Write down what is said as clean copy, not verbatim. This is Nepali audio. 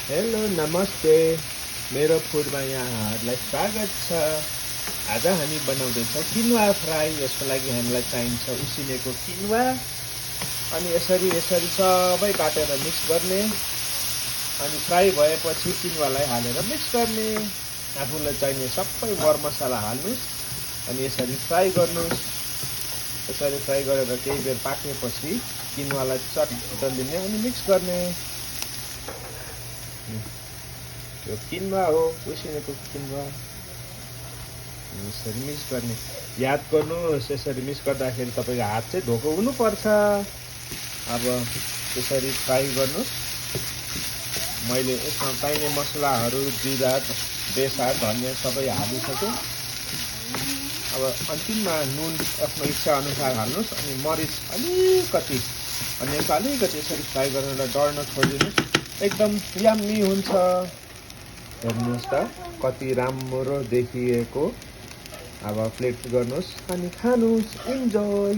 हेलो नमस्ते मेरो फुडमा यहाँहरूलाई स्वागत छ। आज हामी बनाउँदैछौँ किन्वा फ्राई। यसको लागि हामीलाई चाहिन्छ उसिनेको किन्वा, अनि यसरी सबै काटेर मिक्स गर्ने, अनि फ्राई भएपछि किन्वालाई हालेर मिक्स गर्ने। आफूलाई चाहिने सबै मरमसला हाल्नुस् अनि यसरी फ्राई गर्नुस्। यसरी फ्राई गरेर केही बेर पाकेपछि किन्वालाई चट्ट लिने अनि मिक्स गर्ने। यो किन्वा हो, उसिनेको किन्वा। यसरी मिक्स गर्ने। याद गर्नुहोस्, यसरी मिक्स गर्दाखेरि तपाईँको हात चाहिँ धोको हुनुपर्छ। अब यसरी फ्राई गर्नुहोस्। मैले यसमा चाहिने मसलाहरू जिरा, बेसार, धनियाँ सबै हालिसकेँ। अब अन्तिममा नुन आफ्नो इच्छा अनुसार हाल्नुहोस्, अनि मरिच अलिकति, अनि यसो अलिकति यसरी फ्राई गरेर डढ्न छोडिदिनुहोस्। एकदम यम्मी हुन्छ। हेर्नुहोस् त कति राम्रो देखिएको। अब प्लेट गर्नुहोस् अनि खानुहोस्। इन्जोय।